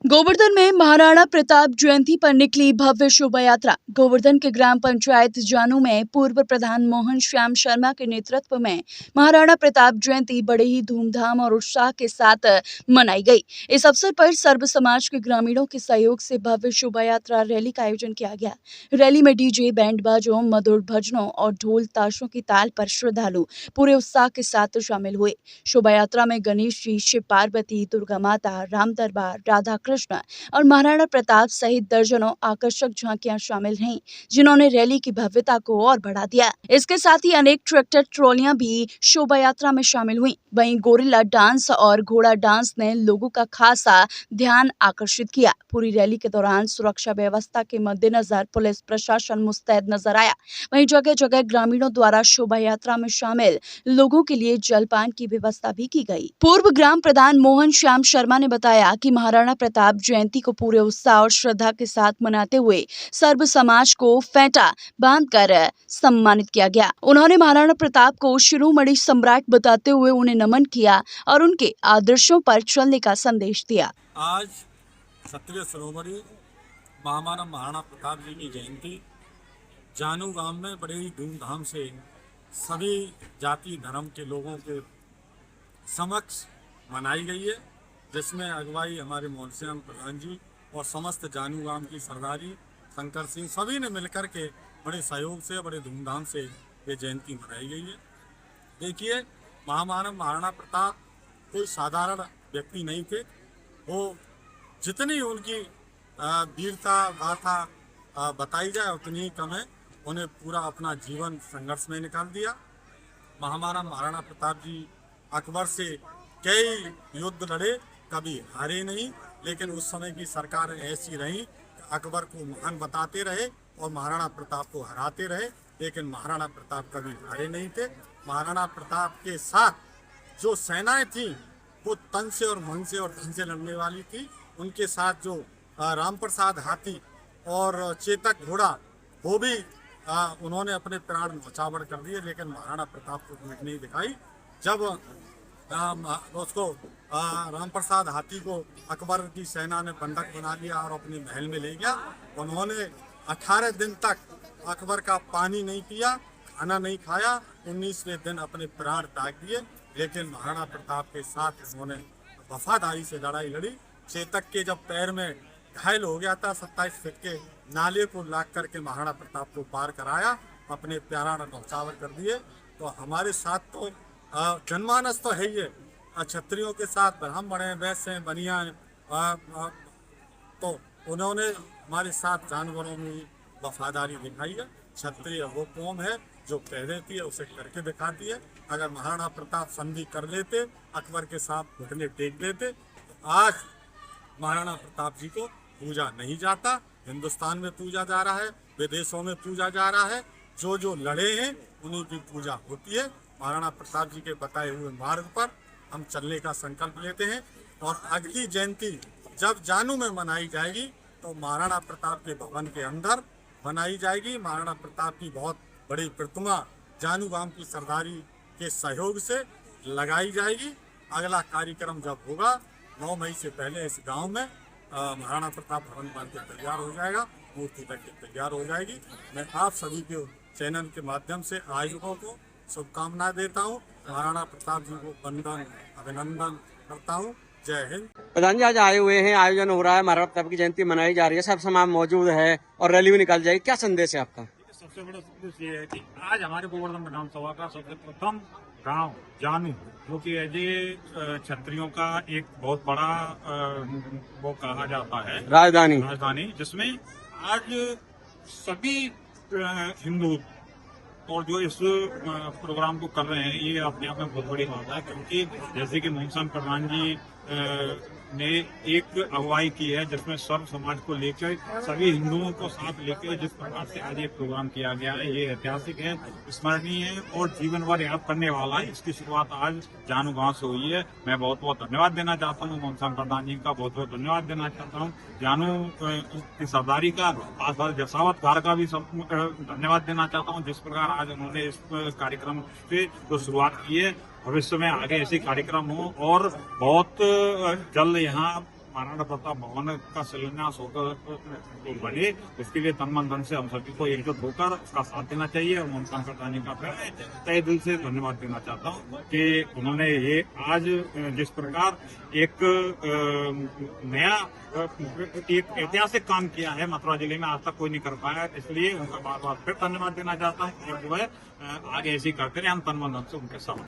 गोवर्धन में महाराणा प्रताप जयंती पर निकली भव्य शोभा यात्रा। गोवर्धन के ग्राम पंचायत जानू में पूर्व प्रधान मोहन श्याम शर्मा के नेतृत्व में महाराणा प्रताप जयंती बड़े ही धूमधाम और उत्साह के साथ मनाई गई। इस अवसर पर सर्व समाज के ग्रामीणों के सहयोग से भव्य शोभा यात्रा रैली का आयोजन किया गया। रैली में डीजे, बैंड बाजों, मधुर भजनों और ढोल ताशों की ताल पर श्रद्धालु पूरे उत्साह के साथ शामिल हुए। शोभा यात्रा में गणेश जी, शिव पार्वती, दुर्गा माता, राम दरबार, राधा कृष्ण और महाराणा प्रताप सहित दर्जनों आकर्षक झांकियां शामिल रहीं, जिन्होंने रैली की भव्यता को और बढ़ा दिया। इसके साथ ही अनेक ट्रैक्टर ट्रॉलियां भी शोभा यात्रा में शामिल हुई। वहीं गोरिल्ला डांस और घोड़ा डांस ने लोगों का खासा ध्यान आकर्षित किया। पूरी रैली के दौरान सुरक्षा व्यवस्था के मद्देनजर पुलिस प्रशासन मुस्तैद नजर आया। वहीं जगह जगह ग्रामीणों द्वारा शोभा यात्रा में शामिल लोगों के लिए जलपान की व्यवस्था भी की गई। पूर्व ग्राम प्रधान मोहन श्याम शर्मा ने बताया कि महाराणा प्रताप जयंती को पूरे उत्साह और श्रद्धा के साथ मनाते हुए सर्व समाज को फेंटा बांधकर सम्मानित किया गया। उन्होंने महाराणा प्रताप को शिरोमणि सम्राट बताते हुए उन्हें नमन किया और उनके आदर्शों पर चलने का संदेश दिया। आज क्षत्रिय शिरोमणि महाराणा प्रताप जी की जयंती जानू गांव में बड़े ही धूमधाम से सभी जाति धर्म के लोगों के समक्ष मनाई गई है, जिसमें अगुवाई हमारे मोहन श्याम प्रधान जी और समस्त जानू गांव की सरदारी शंकर सिंह सभी ने मिलकर के बड़े सहयोग से बड़े धूमधाम से ये जयंती मनाई गई है। देखिए, महाराणा प्रताप कोई साधारण व्यक्ति नहीं थे। वो जितनी उनकी वीरता गाथा बताई जाए उतनी ही कम है। उन्हें पूरा अपना जीवन संघर्ष में निकाल दिया। महाराणा प्रताप जी अकबर से कई युद्ध लड़े, कभी हारे नहीं, लेकिन उस समय की सरकार ऐसी रही अकबर को महान बताते रहे और महाराणा प्रताप को हराते रहे, लेकिन महाराणा प्रताप कभी हारे नहीं थे। महाराणा प्रताप के साथ जो सेनाएं थी वो तन से और मन से और धन से लड़ने वाली थी। उनके साथ जो रामप्रसाद हाथी और चेतक घोड़ा, वो भी उन्होंने अपने प्राण न्यौछावर कर दिए, लेकिन महाराणा प्रताप को भीख नहीं दिखाई। जब उसको रामप्रसाद हाथी को अकबर की सेना ने बंधक बना लिया और अपने महल में ले गया, उन्होंने 18 दिन तक अकबर का पानी नहीं पिया, खाना नहीं खाया, 19वें दिन अपने प्राण त्याग दिए। लेकिन महाराणा प्रताप के साथ उन्होंने वफादारी से लड़ाई लड़ी। चेतक के जब पैर में घायल हो गया था, 27 फीट के नाले को लाग करके महाराणा प्रताप को पार कराया, अपने प्राण न्यौछावर कर दिए। तो हमारे साथ तो जनमानस तो है ही है, क्षत्रियों के साथ ब्राह्मण हैं, वैश्य हैं, बनिया हैं, तो उन्होंने हमारे साथ जानवरों में वफादारी दिखाई है। क्षत्रिय वो कौम है जो कह देती है उसे करके दिखाती है। अगर महाराणा प्रताप संधि कर लेते, अकबर के साथ घुटने टेक देते, तो आज महाराणा प्रताप जी को पूजा नहीं जाता। हिंदुस्तान में पूजा जा रहा है, विदेशों में पूजा जा रहा है। जो जो लड़े हैं उन्हीं की पूजा होती है। महाराणा प्रताप जी के बताए हुए मार्ग पर हम चलने का संकल्प लेते हैं और अगली जयंती जब जानू में मनाई जाएगी तो महाराणा प्रताप के भवन के अंदर मनाई जाएगी। महाराणा प्रताप की बहुत बड़ी प्रतिमा जानू गांव की सरदारी के सहयोग से लगाई जाएगी। अगला कार्यक्रम जब होगा 9 मई से पहले इस गांव में महाराणा प्रताप भवन बन के तैयार हो जाएगा, मूर्ति तक तैयार हो जाएगी। मैं आप सभी के चैनल के माध्यम से आयोजकों को शुभकामनाएं देता हूँ। महाराणा प्रताप जी को वंदन अभिनंदन करता हूँ। जय हिंद। प्रधान जी आज आए हुए हैं, आयोजन हो रहा है, महाराणा प्रताप की जयंती मनाई जा रही है, सब समाज मौजूद है और रैली भी निकाल जाएगी, क्या संदेश है आपका? सबसे बड़ा संदेश ये है कि आज हमारे गोवर्धन विधानसभा का सबसे प्रथम गांव जानू, जो कि क्षत्रियों का एक बहुत बड़ा वो कहा जाता है राजधानी, जिसमें आज सभी हिंदू और जो इस प्रोग्राम को कर रहे हैं, ये अपने आप में बहुत बड़ी बात है। क्योंकि जैसे कि मोहन श्याम प्रधान जी ने एक अगुवाई की है, जिसमें सर्व समाज को लेकर सभी हिंदुओं को साथ लेकर जिस प्रकार से आज ये प्रोग्राम किया गया है, ये ऐतिहासिक है, स्मरणीय है और जीवन भर याद करने वाला है। इसकी शुरुआत आज जानू गांव से हुई है। मैं बहुत बहुत धन्यवाद देना चाहता हूँ मोहन श्याम प्रधान जी का, बहुत बहुत धन्यवाद देना चाहता हूँ जानू की सरदारी का, आसपास जसावत घाट का भी सब धन्यवाद देना चाहता हूँ, जिस प्रकार आज उन्होंने इस कार्यक्रम से जो शुरुआत की है। भविष्य में आगे ऐसे कार्यक्रम हो और बहुत जल्द यहाँ महाराणा प्रताप भवन का शिलान्यास होकर बने, इसके लिए तन मन धन से हम सभी को एकजुट होकर उसका साथ देना चाहिए। और ममता करदानी का तहे दिल से धन्यवाद देना चाहता हूँ कि उन्होंने ये आज जिस प्रकार एक नया एक ऐतिहासिक काम किया है मथुरा जिले में, आज तक कोई नहीं कर पाया, इसलिए उनका बार बार फिर धन्यवाद देना चाहता हूँ। और जो है आगे ऐसे ही करते रहे, हम तन मन धन से उनके साथ।